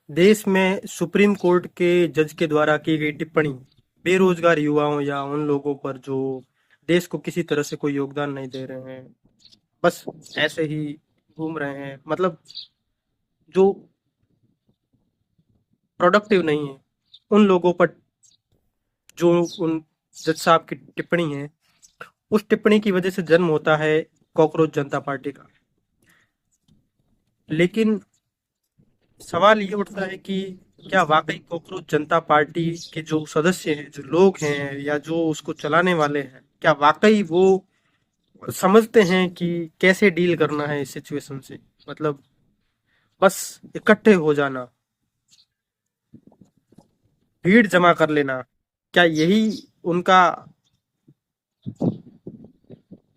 देश में supreme court के जज के द्वारा की गई टिप्पणी बेरोजगार युवाओं या उन लोगों पर जो देश को किसी तरह से कोई योगदान नहीं दे रहे हैं, बस ऐसे ही घूम रहे हैं, मतलब जो प्रोडक्टिव नहीं है, उन लोगों पर जो उन जज साहब की टिप्पणी है, उस टिप्पणी की वजह से जन्म होता है कॉकरोच जनता पार्टी का। लेकिन सवाल ये उठता है कि क्या वाकई कॉकरोच जनता पार्टी के जो सदस्य हैं, जो लोग हैं या जो उसको चलाने वाले हैं, क्या वाकई वो समझते हैं कि कैसे डील करना है इस सिचुएशन से? मतलब बस इकट्ठे हो जाना, भीड़ जमा कर लेना, क्या यही उनका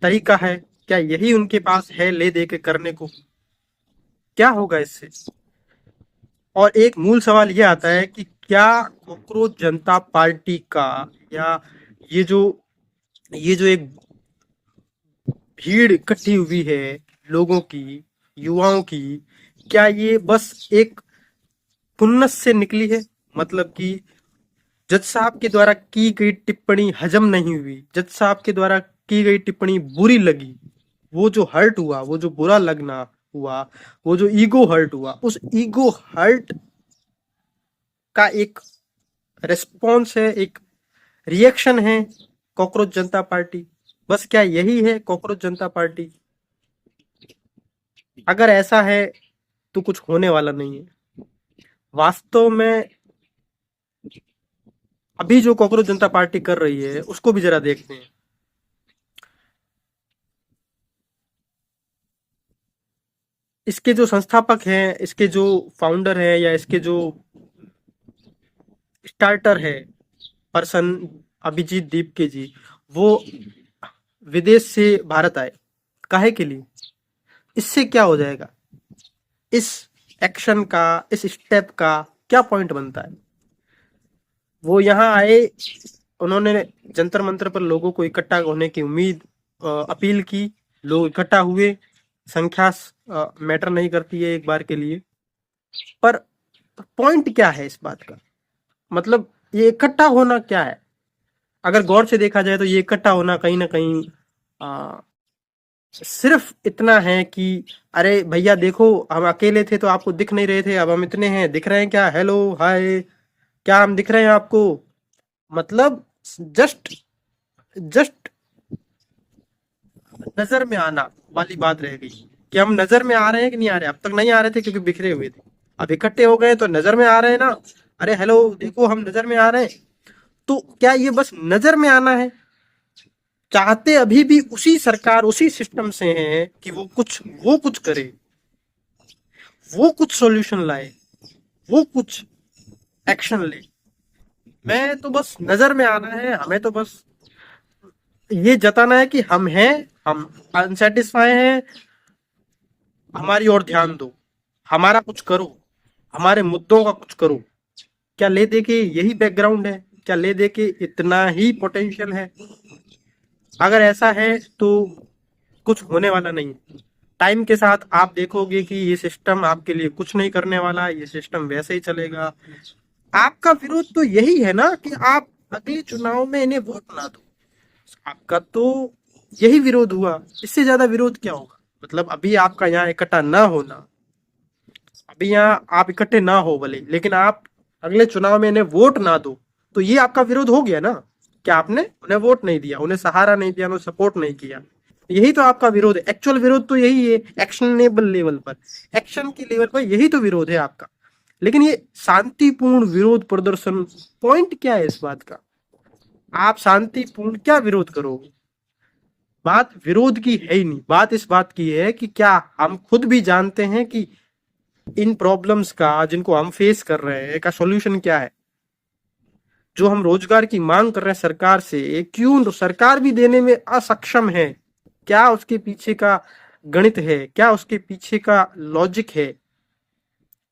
तरीका है? क्या यही उनके पास है ले दे के करने को? क्या होगा इससे? और एक मूल सवाल ये आता है कि क्या कॉकरोच जनता पार्टी का या ये जो ये जो एक भीड़ इकट्ठी हुई है लोगों की, युवाओं की, क्या ये बस एक खुन्नस से निकली है? मतलब कि जज साहब के द्वारा की गई टिप्पणी हजम नहीं हुई, जज साहब के द्वारा की गई टिप्पणी बुरी लगी, वो जो हर्ट हुआ, वो जो बुरा लगना हुआ, वो जो ईगो हर्ट हुआ, उस ईगो हर्ट का एक रिस्पॉन्स है, एक रिएक्शन है कॉकरोच जनता पार्टी। बस क्या यही है कॉकरोच जनता पार्टी? अगर ऐसा है तो कुछ होने वाला नहीं है वास्तव में। अभी जो कॉकरोच जनता पार्टी कर रही है उसको भी जरा देखते हैं। इसके जो संस्थापक हैं, इसके जो फाउंडर हैं या इसके जो स्टार्टर है पर्सन, अभिजीत दीपके जी, वो विदेश से भारत आए। काहे के लिए? इससे क्या हो जाएगा? इस एक्शन का, इस स्टेप का क्या पॉइंट बनता है? वो यहाँ आए, उन्होंने जंतर मंतर पर लोगों को इकट्ठा होने की उम्मीद, अपील की, लोग इकट्ठा हुए। संख्या मैटर नहीं करती है एक बार के लिए, पर पॉइंट क्या है इस बात का? मतलब ये इकट्ठा होना क्या है? अगर गौर से देखा जाए तो ये इकट्ठा होना कहीं ना कहीं सिर्फ इतना है कि अरे भैया देखो, हम अकेले थे तो आपको दिख नहीं रहे थे, अब हम इतने हैं, दिख रहे हैं क्या? हेलो हाय, क्या हम दिख रहे हैं आपको? मतलब जस्ट जस्ट नजर में आना वाली बात रह गई कि हम नजर में आ रहे हैं कि नहीं आ रहे। अब तक नहीं आ रहे थे क्योंकि बिखरे हुए थे, अब इकट्ठे हो गए तो नजर में आ रहे हैं ना। अरे हेलो देखो, हम नजर में आ रहे हैं। तो क्या ये बस नजर में आना है? चाहते अभी भी उसी सरकार, उसी सिस्टम से हैं कि वो कुछ करे, वो कुछ सॉल्यूशन लाए, वो कुछ एक्शन ले। मैं तो बस नजर में आना है, हमें तो बस ये जताना है कि हम हैं, हम अनसेटिस्फाई हैं, हमारी ओर ध्यान दो, हमारा कुछ करो, हमारे मुद्दों का कुछ करो। क्या ले दे के यही बैकग्राउंड है? क्या ले दे के इतना ही पोटेंशियल है? अगर ऐसा है तो कुछ होने वाला नहीं है। टाइम के साथ आप देखोगे कि ये सिस्टम आपके लिए कुछ नहीं करने वाला, ये सिस्टम वैसे ही चलेगा। आपका विरोध तो यही है ना कि आप अगले चुनाव में इन्हें वोट ना दो। आपका तो यही विरोध हुआ, इससे ज्यादा विरोध क्या होगा? मतलब अभी आपका यहाँ इकट्ठा ना होना, अभी यहाँ आप इकट्ठे ना हो भले, लेकिन आप अगले चुनाव में इन्हें वोट ना दो, तो ये आपका विरोध हो गया ना। क्या आपने उन्हें वोट नहीं दिया, उन्हें सहारा नहीं दिया, उन्हें सपोर्ट नहीं किया? यही तो आपका विरोध है। एक्चुअल विरोध तो यही है, एक्शनेबल लेवल पर, एक्शन के लेवल पर यही तो विरोध है आपका। लेकिन ये शांतिपूर्ण विरोध प्रदर्शन, पॉइंट क्या है इस बात का? आप शांतिपूर्ण क्या विरोध करोगे? बात विरोध की है ही नहीं, बात इस बात की है कि क्या हम खुद भी जानते हैं कि इन प्रॉब्लम्स का, जिनको हम फेस कर रहे हैं, का सॉल्यूशन क्या है? जो हम रोजगार की मांग कर रहे हैं सरकार से, क्यों सरकार भी देने में असक्षम है? क्या उसके पीछे का गणित है? क्या उसके पीछे का लॉजिक है?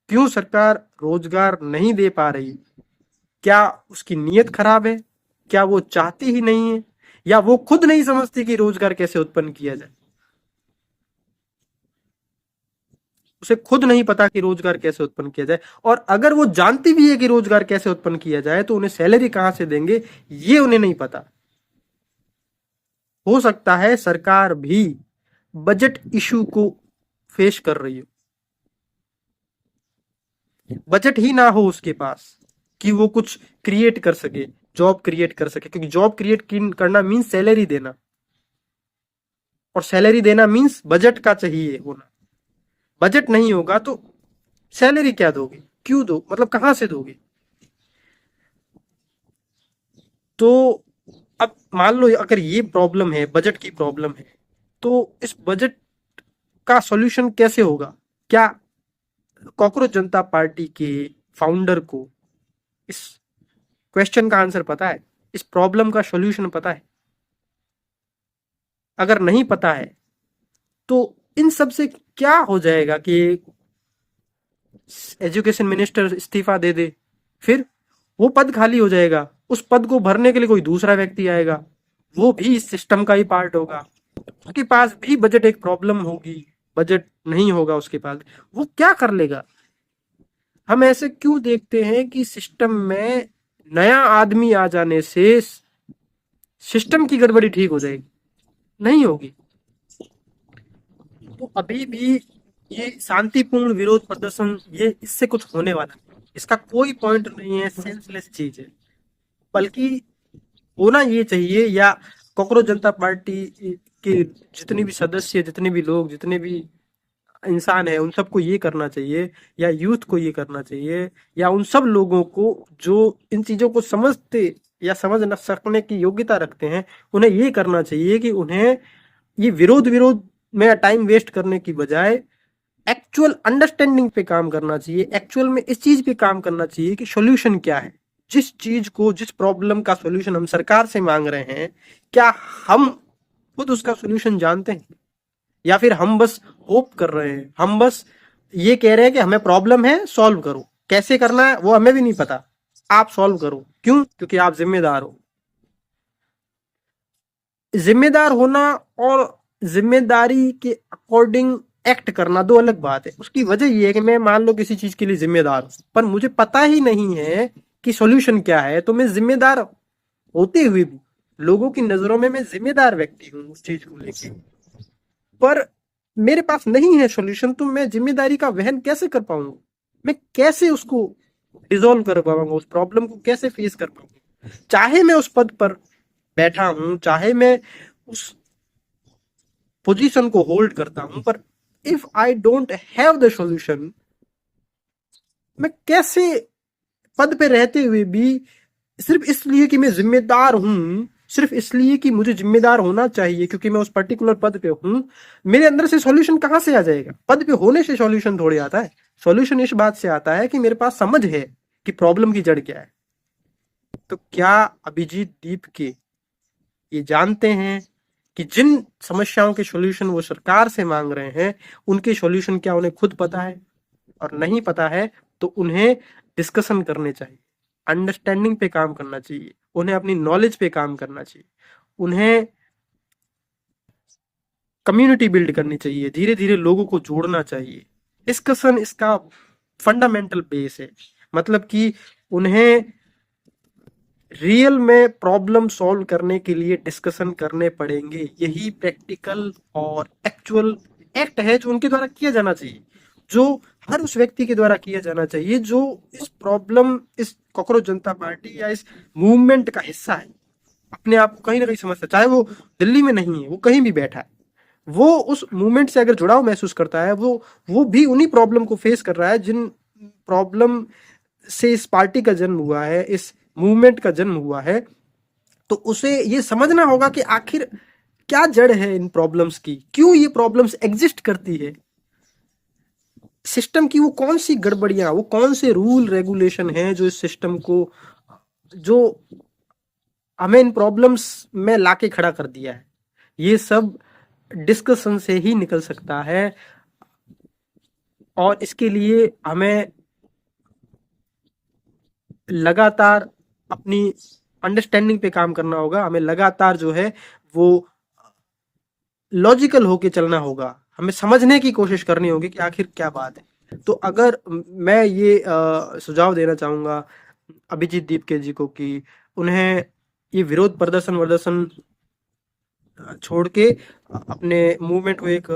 क्यों सरकार रोजगार नहीं दे पा रही? क्या उसकी नीयत खराब है? क्या वो चाहती ही नहीं है? या वो खुद नहीं समझती कि रोजगार कैसे उत्पन्न किया जाए? उसे खुद नहीं पता कि रोजगार कैसे उत्पन्न किया जाए, और अगर वो जानती भी है कि रोजगार कैसे उत्पन्न किया जाए तो उन्हें सैलरी कहां से देंगे ये उन्हें नहीं पता। हो सकता है सरकार भी बजट इशू को फेस कर रही हो, बजट ही ना हो उसके पास कि वो कुछ क्रिएट कर सके, जॉब क्रिएट कर सके, क्योंकि जॉब क्रिएट करना मीन्स सैलरी देना, और सैलरी देना मीन्स बजट का चाहिए होना। बजट नहीं होगा तो सैलरी क्या दोगे, क्यों दो, मतलब कहां से दोगे। तो अब मान लो अगर ये प्रॉब्लम है, बजट की प्रॉब्लम है, तो इस बजट का सॉल्यूशन कैसे होगा। क्या कॉकरोच जनता पार्टी के फाउंडर को इस क्वेश्चन का आंसर पता है, इस प्रॉब्लम का सॉल्यूशन पता है। अगर नहीं पता है तो इन सब से क्या हो जाएगा कि एजुकेशन मिनिस्टर इस्तीफा दे दे, फिर वो पद खाली हो जाएगा, उस पद को भरने के लिए कोई दूसरा व्यक्ति आएगा, वो भी इस सिस्टम का ही पार्ट होगा, उसके पास भी बजट एक प्रॉब्लम होगी, बजट नहीं होगा उसके पास, वो क्या कर लेगा। हम ऐसे क्यों देखते हैं कि सिस्टम में नया आदमी आ जाने से सिस्टम की गड़बड़ी ठीक हो जाएगी, नहीं होगी। तो अभी भी ये शांतिपूर्ण विरोध प्रदर्शन, ये इससे कुछ होने वाला नहीं, इसका कोई पॉइंट नहीं है, सेंसलेस चीज है। बल्कि होना ये चाहिए, या कॉकरोच जनता पार्टी के जितने भी सदस्य, जितने भी लोग, जितने भी इंसान है, उन सबको ये करना चाहिए, या यूथ को ये करना चाहिए, या उन सब लोगों को जो इन चीजों को समझते या समझ न सकने की योग्यता रखते हैं, उन्हें ये करना चाहिए कि उन्हें ये विरोध विरोध में टाइम वेस्ट करने की बजाय एक्चुअल अंडरस्टैंडिंग पे काम करना चाहिए, एक्चुअल में इस चीज पे काम करना चाहिए कि सॉल्यूशन क्या है। जिस चीज को, जिस प्रॉब्लम का सॉल्यूशन हम सरकार से मांग रहे हैं, क्या हम खुद उसका सॉल्यूशन जानते हैं, या फिर हम बस होप कर रहे हैं, हम बस ये कह रहे हैं कि हमें प्रॉब्लम है, सॉल्व करो, कैसे करना है वो हमें भी नहीं पता, आप सॉल्व करो। क्यों? क्योंकि आप जिम्मेदार हो। जिम्मेदार होना और जिम्मेदारी के अकॉर्डिंग एक्ट करना दो अलग बात है। उसकी वजह यह है कि मैं मान लो किसी चीज के लिए जिम्मेदार हूं, पर मुझे पता ही नहीं है कि सॉल्यूशन क्या है, तो मैं जिम्मेदार होते हुए भी लोगों की नजरों में मैं जिम्मेदार व्यक्ति हूँ उस चीज को लेकर, पर मेरे पास नहीं है सॉल्यूशन, तो मैं जिम्मेदारी का वहन कैसे कर पाऊंगा, मैं कैसे उसको रिजॉल्व कर पाऊंगा, उस प्रॉब्लम को कैसे फेस कर पाऊंगा। चाहे मैं उस पद पर बैठा हूं, चाहे मैं उस पोजीशन को होल्ड करता हूं, पर if I don't have the solution, मैं कैसे पद पे रहते हुए भी सिर्फ इसलिए कि मैं जिम्मेदार हूं, सिर्फ इसलिए कि मुझे जिम्मेदार होना चाहिए क्योंकि मैं उस पर्टिकुलर पद पे हूं, मेरे अंदर से सॉल्यूशन कहां से आ जाएगा। पद पे होने से सॉल्यूशन थोड़ी आता है, सॉल्यूशन इस बात से आता है कि मेरे पास समझ है कि प्रॉब्लम की जड़ क्या है। तो क्या अभिजीत दीप के ये जानते हैं कि जिन समस्याओं के सॉल्यूशन वो सरकार से मांग रहे हैं, उनके सॉल्यूशन क्या उन्हें खुद पता है? और नहीं पता है तो उन्हें डिस्कशन करने चाहिए, अंडरस्टैंडिंग पे काम करना चाहिए, उन्हें अपनी नॉलेज पे काम करना चाहिए, उन्हें कम्युनिटी बिल्ड करनी चाहिए, धीरे धीरे लोगों को जोड़ना चाहिए। डिस्कशन इसका फंडामेंटल बेस है, मतलब कि उन्हें रियल में प्रॉब्लम सॉल्व करने के लिए डिस्कशन करने पड़ेंगे। यही प्रैक्टिकल और एक्चुअल एक्ट है जो उनके द्वारा किया जाना चाहिए, जो हर उस व्यक्ति के द्वारा किया जाना चाहिए जो इस प्रॉब्लम, इस कॉकरोच जनता पार्टी या इस मूवमेंट का हिस्सा है, अपने आप को कहीं ना कहीं समझता है। चाहे वो दिल्ली में नहीं है, वो कहीं भी बैठा है, वो उस मूवमेंट से अगर जुड़ाव महसूस करता है, वो भी उन्हीं प्रॉब्लम को फेस कर रहा है जिन प्रॉब्लम से इस पार्टी का जन्म हुआ है, इस मूवमेंट का जन्म हुआ है। तो उसे ये समझना होगा कि आखिर क्या जड़ है इन प्रॉब्लम्स की, क्यों ये प्रॉब्लम्स एग्जिस्ट करती है, सिस्टम की वो कौन सी गड़बड़ियां, वो कौन से रूल रेगुलेशन हैं जो इस सिस्टम को, जो हमें इन प्रॉब्लम्स में लाके खड़ा कर दिया है। ये सब डिस्कशन से ही निकल सकता है, और इसके लिए हमें लगातार अपनी अंडरस्टैंडिंग पे काम करना होगा, हमें लगातार जो है वो लॉजिकल होके चलना होगा, हमें समझने की कोशिश करनी होगी कि आखिर क्या बात है। तो अगर मैं ये सुझाव देना चाहूंगा अभिजीत दीपके जी को कि उन्हें ये विरोध प्रदर्शन वर्दर्शन छोड़ के अपने मूवमेंट को एक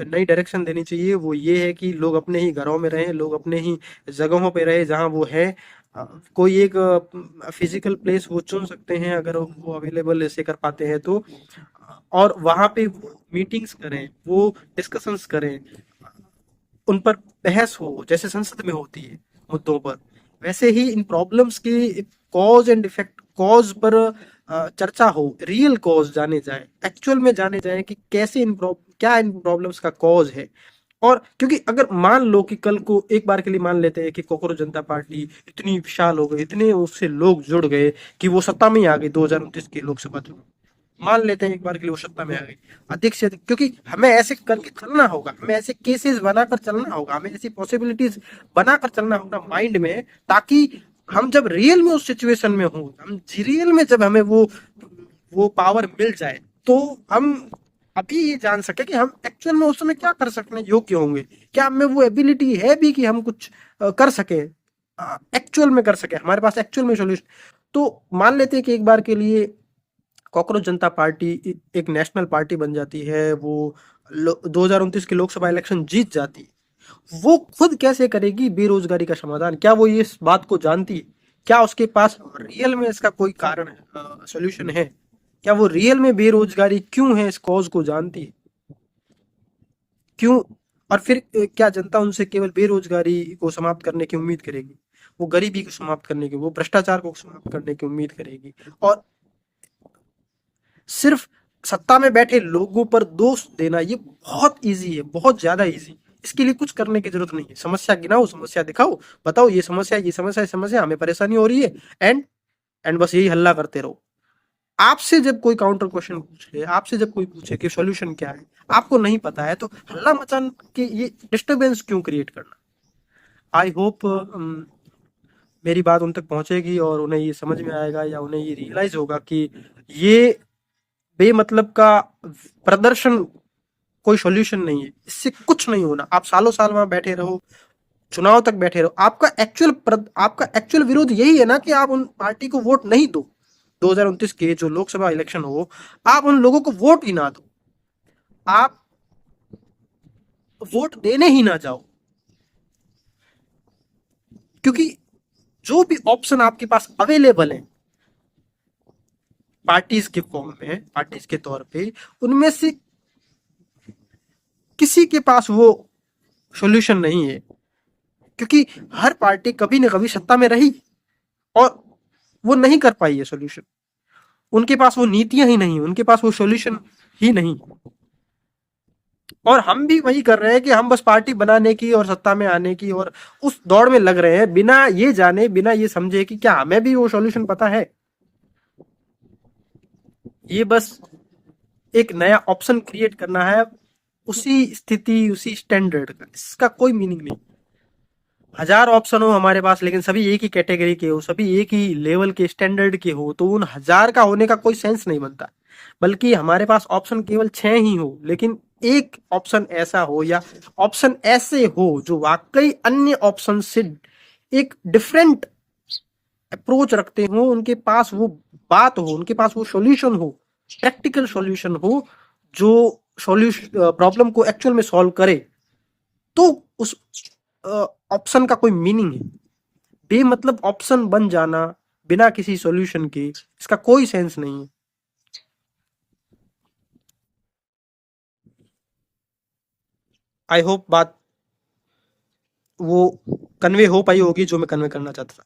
नई डायरेक्शन देनी चाहिए। वो ये है कि लोग अपने ही घरों में रहें, लोग अपने ही जगहों पे रहे जहां वो है। कोई एक फिजिकल प्लेस वो चुन सकते हैं अगर वो अवेलेबल ऐसे कर पाते हैं तो, और वहां पे वो मीटिंग्स करें, वो डिस्कशंस करें, उन पर बहस हो जैसे संसद में होती है मुद्दों पर, वैसे ही इन प्रॉब्लम्स की कॉज एंड इफेक्ट, कॉज पर चर्चा हो, रियल कॉज जाने जाए, एक्चुअल में जाने जाए कि कैसे क्या इन प्रॉब्लम्स का कॉज है। और क्योंकि अगर मान लो कि कल को एक बार के लिए मान लेते हैं कि कोकरोच जनता पार्टी इतनी विशाल हो गई, इतने उससे लोग जुड़ गए कि वो सत्ता में ही आ गई 2029 के लोकसभा चुनाव, मान लेते हैं एक बार के लिए वो सत्ता में आ गई अधिक से अधिक, क्योंकि हमें ऐसे करके चलना होगा, हमें ऐसे केसेस बनाकर चलना होगा, हमें ऐसी पॉसिबिलिटीज बनाकर चलना होगा माइंड में, ताकि हम जब रियल में उस सिचुएशन में हो, हम रियल में जब हमें वो पावर मिल जाए तो हम अभी ये जान सके कि हम एक्चुअल में उस समय क्या कर सकने योग्य होंगे, क्या हमें वो एबिलिटी है भी कि हम कुछ कर सके, एक्चुअल में कर सके, हमारे पास एक्चुअल में सोल्यूशन। तो मान लेते हैं कि एक बार के लिए कॉकरोच जनता पार्टी एक नेशनल पार्टी बन जाती है, वो 2029 के लोकसभा इलेक्शन जीत जाती है, वो खुद कैसे करेगी बेरोजगारी का समाधान? क्या वो ये इस बात को जानती है? क्या उसके पास रियल में इसका कोई कारण है, सोल्यूशन है? क्या वो रियल में बेरोजगारी क्यों है इस कॉज को जानती है? क्यों? और फिर क्या जनता उनसे केवल बेरोजगारी को समाप्त करने की उम्मीद करेगी? वो गरीबी को समाप्त करने की, वो भ्रष्टाचार को समाप्त करने की उम्मीद करेगी? और सिर्फ सत्ता में बैठे लोगों पर दोष देना ये बहुत इजी है, बहुत ज्यादा इजी। इसके लिए कुछ करने की जरूरत नहीं है। समस्या गिनाओ, समस्या दिखाओ, बताओ ये समस्या, ये समस्या, ये समस्या, हमें परेशानी हो रही है, एंड बस यही हल्ला करते रहो। आपसे जब कोई काउंटर क्वेश्चन पूछे, आपसे जब कोई पूछे कि सॉल्यूशन क्या है, आपको नहीं पता है तो हल्ला मचान के ये डिस्टरबेंस क्यों क्रिएट करना? आई होप मेरी बात उन तक पहुंचेगी और उन्हें ये समझ में आएगा या उन्हें ये रियलाइज होगा कि ये बेमतलब का प्रदर्शन कोई सॉल्यूशन नहीं है, इससे कुछ नहीं होना। आप सालों साल वहां बैठे रहो, चुनाव तक बैठे रहो, आपका एक्चुअल विरोध यही है ना कि आप उन पार्टी को वोट नहीं दो। 2029 के जो लोकसभा इलेक्शन हो, आप उन लोगों को वोट ही ना दो, आप वोट देने ही ना जाओ, क्योंकि जो भी ऑप्शन आपके पास अवेलेबल है पार्टीज के फॉर्म में, पार्टीज के तौर पे, उनमें से किसी के पास वो सॉल्यूशन नहीं है, क्योंकि हर पार्टी कभी ना कभी सत्ता में रही और वो नहीं कर पाई है सॉल्यूशन। उनके पास वो नीतियां ही नहीं, उनके पास वो सॉल्यूशन ही नहीं। और हम भी वही कर रहे हैं कि हम बस पार्टी बनाने की और सत्ता में आने की और उस दौड़ में लग रहे हैं, बिना ये जाने, बिना ये समझे कि क्या हमें भी वो सॉल्यूशन पता है। ये बस एक नया ऑप्शन क्रिएट करना है, उसी स्थिति, उसी स्टैंडर्ड का, इसका कोई मीनिंग नहीं। हजार ऑप्शन हो हमारे पास लेकिन सभी एक ही कैटेगरी के हो, सभी एक ही लेवल के स्टैंडर्ड के हो, तो उन हजार का होने का कोई सेंस नहीं बनता। बल्कि हमारे पास ऑप्शन केवल 6 ही हो, लेकिन एक ऑप्शन ऐसा हो या ऑप्शन ऐसे हो जो वाकई अन्य ऑप्शन से एक डिफरेंट अप्रोच रखते हो, उनके पास वो बात हो, उनके पास वो सॉल्यूशन हो, प्रैक्टिकल सॉल्यूशन हो, जो सॉल्यूशन प्रॉब्लम को एक्चुअल में सॉल्व करे, तो उस ऑप्शन का कोई मीनिंग है। बेमतलब ऑप्शन बन जाना बिना किसी सॉल्यूशन के, इसका कोई सेंस नहीं है। आई होप बात वो कन्वे हो पाई होगी जो मैं कन्वे करना चाहता था।